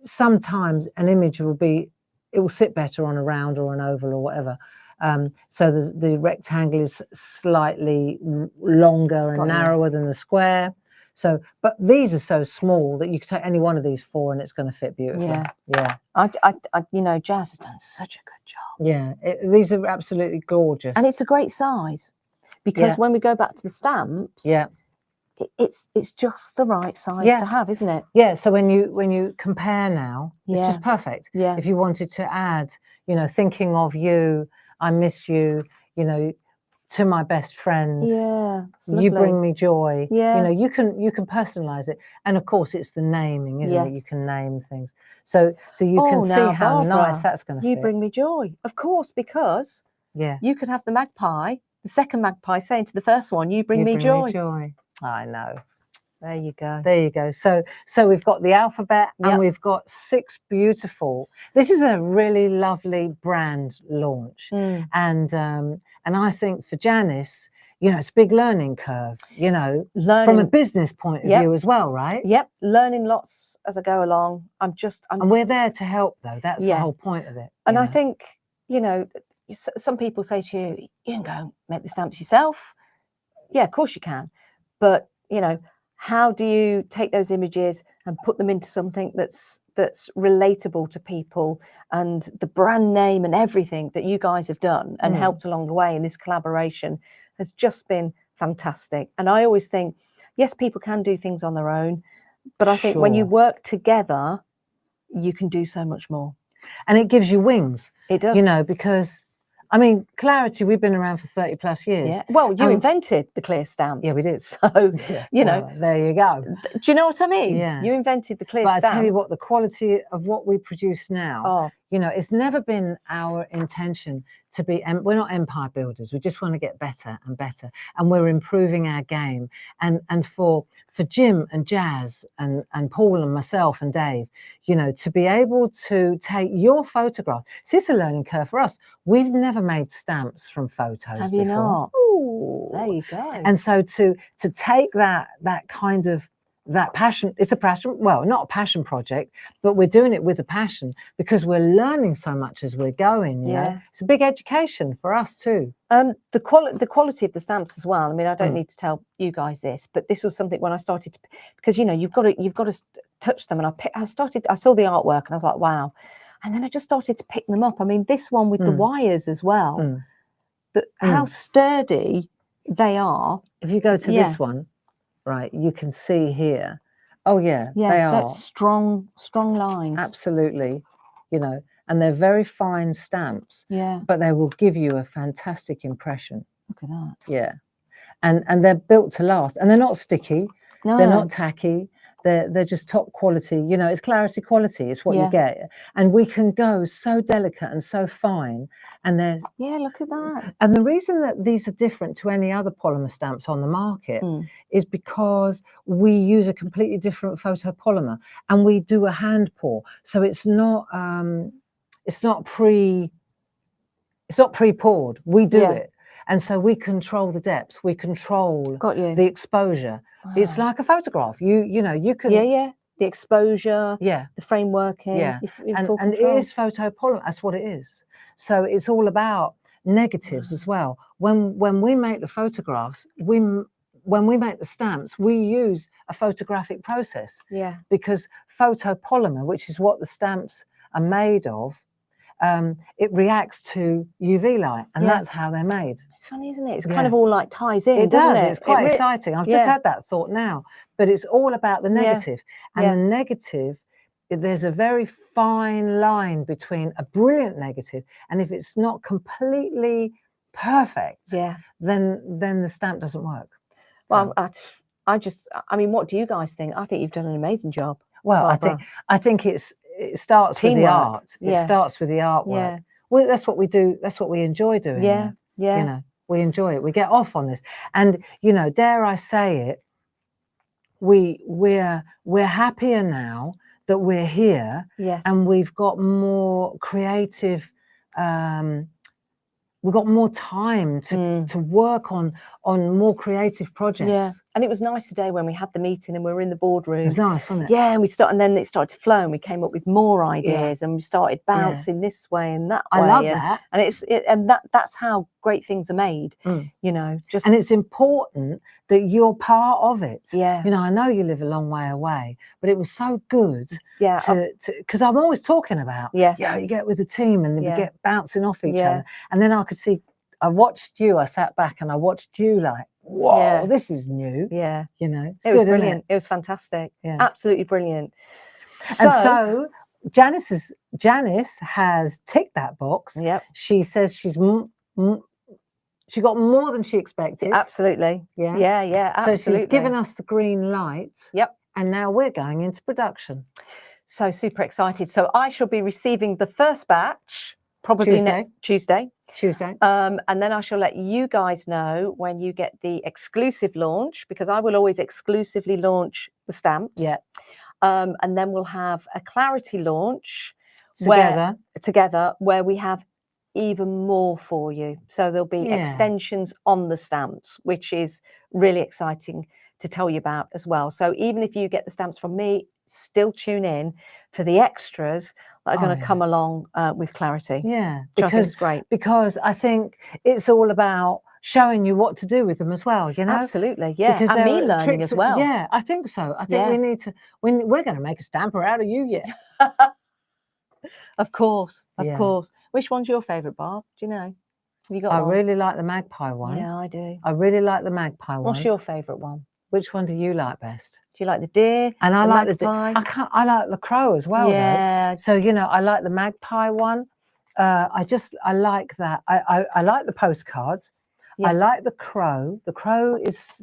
sometimes an image it will sit better on a round or an oval or whatever. So the rectangle is slightly longer and narrower than the square. So, but these are so small that you can take any one of these 4 and it's going to fit beautifully. Yeah. You know, Jazz has done such a good job. Yeah, these are absolutely gorgeous. And it's a great size, because when we go back to the stamps, it's just the right size to have, isn't it? Yeah. So when you compare now, it's just perfect. Yeah. If you wanted to add, you know, thinking of you, I miss you, you know, to my best friend, you bring me joy. Yeah. You know, you can personalize it, and of course it's the naming, isn't it? You can name things, so you can see how Barbara, nice that's going to fit. You bring me joy, of course, because you could have the magpie, the second magpie, saying to the first one, you bring me joy. I know. There you go. There you go. So we've got the alphabet, and we've got 6 beautiful. This is a really lovely brand launch, and I think for Janice, you know, it's a big learning curve. You know, from a business point of view as well, right? Yep, learning lots as I go along. And we're there to help, though. That's the whole point of it. And I think, you know, some people say to you, you can go make the stamps yourself. Yeah, of course you can, but you know, how do you take those images and put them into something that's relatable to people, and the brand name and everything that you guys have done and helped along the way in this collaboration has just been fantastic. And I always think, yes, people can do things on their own, but I think when you work together, you can do so much more. And it gives you wings. It does. You know, because I mean, Clarity, we've been around for 30+ years. Yeah. Well, you invented the clear stamp. Yeah, we did. So, you know. Well, there you go. Do you know what I mean? Yeah. You invented the clear stamp. But I tell you what, the quality of what we produce now, you know, it's never been our intention to be, we're not empire builders. We just want to get better and better. And we're improving our game. And for Jim and Jazz and Paul and myself and Dave, you know, to be able to take your photograph, it's a learning curve for us. We've never made stamps from photos Have before. You not? Ooh. There you go. And so to take that kind of, that passion, it's a passion, well, not a passion project, but we're doing it with a passion because we're learning so much as we're going. You know? It's a big education for us too. The quality of the stamps as well. I mean, I don't need to tell you guys this, but this was something when I started to, because you know, you've got to touch them, and I saw the artwork and I was like, wow. And then I just started to pick them up. I mean, this one with the wires as well, how sturdy they are. If you go to this one, right, you can see here. Oh yeah, they are strong lines. Absolutely, you know, and they're very fine stamps. Yeah, but they will give you a fantastic impression. Look at that. Yeah, and they're built to last, and they're not sticky. No, they're not tacky. They're just top quality. You know, it's Clarity quality. It's what you get, and we can go so delicate and so fine. And there's look at that. And the reason that these are different to any other polymer stamps on the market is because we use a completely different photopolymer, and we do a hand pour, so it's not pre-poured. We do it. And so we control the depth, we control the exposure. Wow. It's like a photograph. You know, you can the exposure, the frameworking. And it is photopolymer. That's what it is. So it's all about negatives as well. When we make the photographs, when we make the stamps, we use a photographic process. Yeah. Because photopolymer, which is what the stamps are made of, it reacts to UV light, and that's how they're made. It's funny, isn't it? It's kind of all like ties in, it doesn't does. it? It's quite exciting. I've just had that thought now, but it's all about the negative. And the negative, there's a very fine line between a brilliant negative, and if it's not completely perfect, then the stamp doesn't work. Well, I mean, what do you guys think? I think you've done an amazing job. Well, Barbara. I think it starts with the art. It starts with the artwork. Yeah. Well, that's what we do. That's what we enjoy doing. Yeah. Yeah. You know, we enjoy it. We get off on this, and you know, dare I say it, we're happier now that we're here. Yes. And we've got more creative. We've got more time to work on more creative projects. Yeah, and it was nice today when we had the meeting and we were in the boardroom. It was nice, wasn't it? Yeah, and then it started to flow, and we came up with more ideas, and we started bouncing this way and that way. I love that, and that's how great things are made. You know, and it's important that you're part of it. Yeah, you know, I know you live a long way away, but it was so good. Yeah, because I'm always talking about. Yes. Yeah, you get with the team and we get bouncing off each other, and then I could see. I watched you. I sat back and I watched you like, whoa, this is new. Yeah, you know, it was brilliant. It was fantastic. Yeah, absolutely brilliant. So Janice has ticked that box. Yep. She says she got more than she expected. Absolutely. Yeah. Yeah. Yeah. Absolutely. So she's given us the green light. Yep. And now we're going into production. So super excited. So I shall be receiving the first batch probably next Tuesday. And then I shall let you guys know when you get the exclusive launch, because I will always exclusively launch the stamps. Yeah. And then we'll have a clarity launch together where we have even more for you. So there'll be extensions on the stamps, which is really exciting to tell you about as well. So even if you get the stamps from me, still tune in for the extras that are going to come along with clarity. Yeah, because it's great. Because I think it's all about showing you what to do with them as well. You know, absolutely, yeah. Because and me learning as well. Yeah, I think so. I think we need to. We're going to make a stamper out of you, Of course, of course. Which one's your favourite, Barb? Do you know? Have you got? I really like the Magpie one. Yeah, I do. I really like the Magpie one. What's your favourite one? Which one do you like best? Do you like the deer? And I like Magpie? I like the crow as well. Yeah. Though. So you know, I like the Magpie one. I like that. I like the postcards. Yes. I like the crow. The crow it's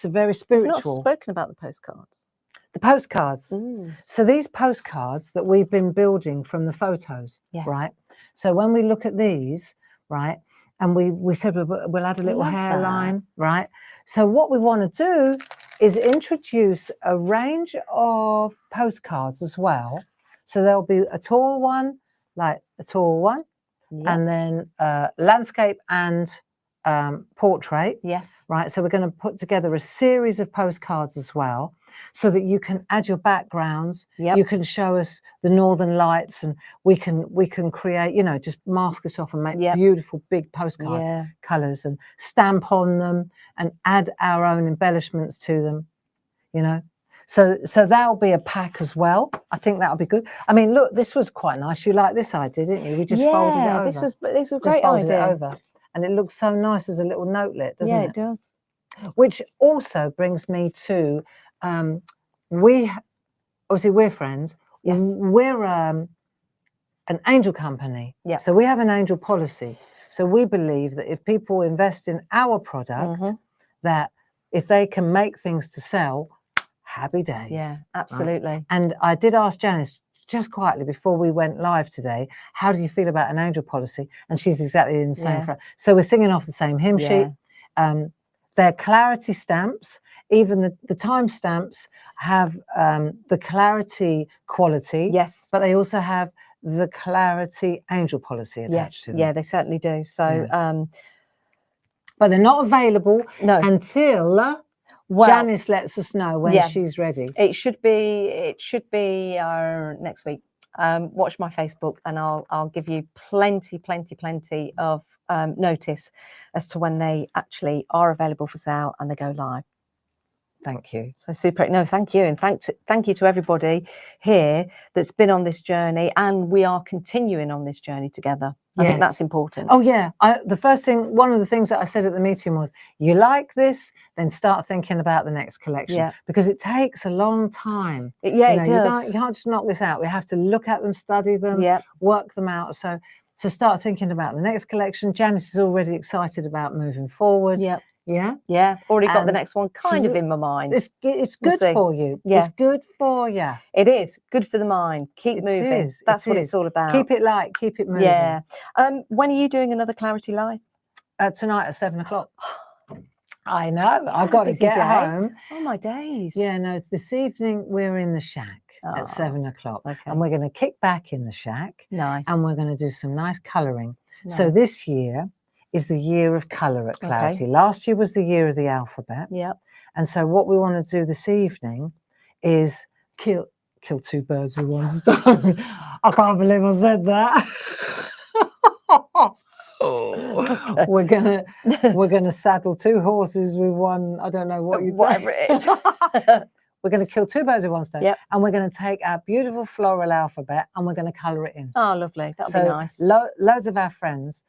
very spiritual. We've not spoken about the postcards. The postcards. So these postcards that we've been building from the photos, right? So when we look at these, right, and we said we'll add a little hairline, right? So what we want to do is introduce a range of postcards as well. So there'll be a tall one, and then landscape and portrait. Yes. Right. So we're going to put together a series of postcards as well, so that you can add your backgrounds. Yep. You can show us the northern lights, and we can create, you know, just mask this off and make beautiful big postcard colours and stamp on them and add our own embellishments to them, you know. So that'll be a pack as well. I think that'll be good. I mean, look, this was quite nice. You like this idea, didn't you? We just folded it over. This was a great idea. And it looks so nice as a little notelet, doesn't it? Yeah, it does. Which also brings me to, we're friends. Yes. We're an angel company. Yeah. So we have an angel policy. So we believe that if people invest in our product, that if they can make things to sell, happy days. Yeah, absolutely. Right? And I did ask Janice, just quietly before we went live today, how do you feel about an angel policy? And she's exactly in the same. So we're singing off the same hymn sheet. They're clarity stamps. Even the time stamps have the clarity quality. Yes. But they also have the clarity angel policy attached to them. Yeah, they certainly do. So, but they're not available until Well, Janice lets us know when she's ready. It should be next week. Watch my Facebook, and I'll give you plenty of notice as to when they actually are available for sale and they go live. Thank you. So super. No, thank you, and thank you to everybody here that's been on this journey, and we are continuing on this journey together. I think that's important. Oh yeah. One of the things that I said at the meeting was, you like this, then start thinking about the next collection, because it takes a long time. It does. You can't just knock this out. We have to look at them, study them, work them out. So to start thinking about the next collection. Janice is already excited about moving forward. Yeah. Already got the next one kind of in my mind. It's good for you. It's good for you. It is good for the mind. Keep moving. That's what it's all about. Keep it light. Keep it moving. Yeah. When are you doing another Clarity Live? Tonight at 7 o'clock. I know. I've got to get home. Oh my days. Yeah. No. This evening we're in the shack at 7 o'clock, and we're going to kick back in the shack. Nice. And we're going to do some nice colouring. Nice. So this year is the year of colour at Clarity. Last year was the year of the alphabet. Yep. And so what we want to do this evening is kill two birds with one stone. I can't believe I said that. We're gonna saddle two horses with one. I don't know what you say. Whatever it is. We're going to kill two birds with one stone. Yep. And we're going to take our beautiful floral alphabet and we're going to colour it in. Oh, lovely. That'll be nice. Loads of our friends,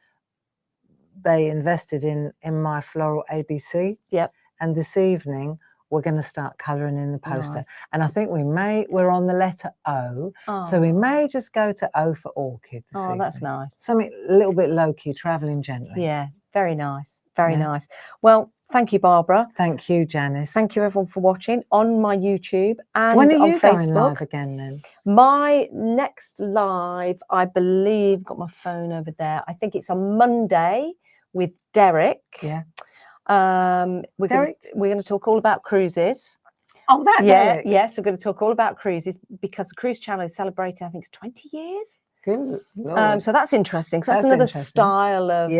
they invested in my floral ABC. Yep. And this evening we're going to start colouring in the poster. Nice. And I think we're on the letter O. Oh. So we may just go to O for orchid this evening. That's nice. Something a little bit low-key, travelling gently. Yeah, very nice. Very nice. Well, thank you, Barbara. Thank you, Janice. Thank you, everyone, for watching on my YouTube and when are you on Facebook. Going live again then? My next live, I believe, got my phone over there. I think it's on Monday with Derek. Yeah. We're going to talk all about cruises. Oh, Derek. Yes, we're going to talk all about cruises because the cruise channel is celebrating, I think it's 20 years. Good. So that's interesting. So that's another style of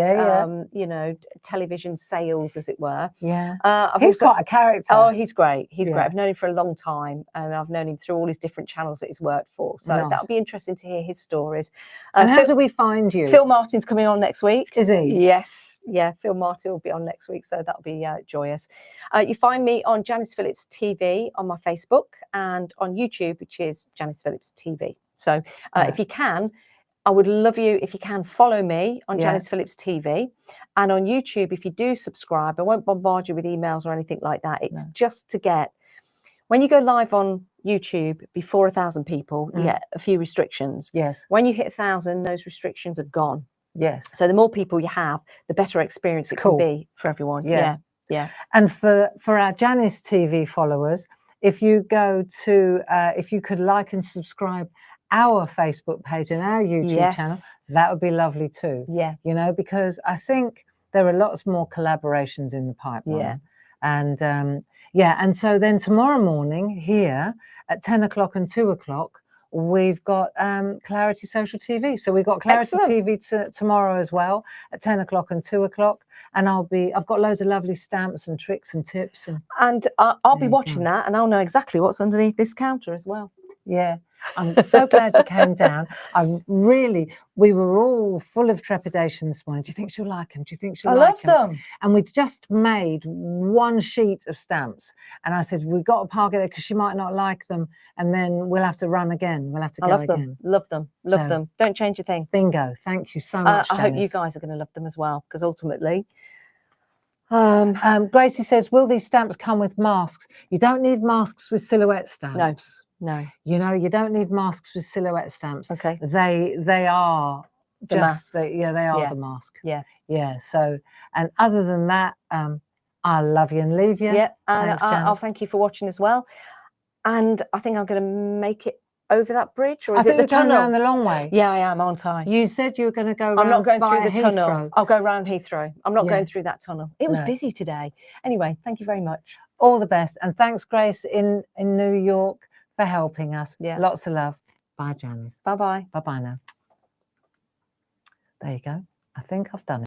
television sales, as it were. Yeah. He's quite a character. Oh, he's great. He's great. I've known him for a long time, and I've known him through all his different channels that he's worked for. So that'll be interesting to hear his stories. And how do we find you? Phil Martin's coming on next week. Is he? Yes. Yeah, Phil Martin will be on next week, so that'll be joyous. You find me on Janice Phillips TV on my Facebook and on YouTube, which is Janice Phillips TV. So if you can, I would love you if you can follow me on Janice Phillips TV, and on YouTube, if you do subscribe, I won't bombard you with emails or anything like that. It's just to get, when you go live on YouTube before 1,000 people, you get a few restrictions. Yes. When you hit 1,000, those restrictions are gone. Yes. So the more people you have, the better experience it can be for everyone. Yeah. And for our Janice TV followers, if you go to, if you could like and subscribe our Facebook page and our YouTube channel, that would be lovely too. Yeah. You know, because I think there are lots more collaborations in the pipeline. Yeah. And and so then tomorrow morning here at 10 o'clock and 2 o'clock, we've got Clarity Social TV. So we've got Clarity TV tomorrow as well at 10 o'clock and 2 o'clock. And I've got loads of lovely stamps and tricks and tips. And I'll be watching that, and I'll know exactly what's underneath this counter as well. Yeah. I'm so glad you came down. We were all full of trepidation this morning. Do you think she'll like them? Do you think she'll like them? I love them. And we'd just made one sheet of stamps. And I said, we've got to park it there because she might not like them. And then we'll have to run again. We'll have to go again. Love them. Love them. Don't change a thing. Bingo. Thank you so much, I hope you guys are going to love them as well, because ultimately... Gracie says, will these stamps come with masks? You don't need masks with silhouette stamps. No. You know, you don't need masks with silhouette stamps. Okay. They are they are the mask. Yeah. Yeah. So, and other than that, I'll love you and leave you. Yeah. And thanks, I'll thank you for watching as well. And I think I'm going to make it over that bridge, or is I think it the tunnel? Around the long way. Yeah, I am, aren't I? You said you were going to go. I'm not going through the tunnel. Heathrow. I'll go round Heathrow. I'm not going through that tunnel. It was busy today. Anyway, thank you very much. All the best, and thanks, Grace in New York, for helping us. Yeah. Lots of love. Bye, Janice. Bye bye. Bye bye now. There you go. I think I've done it.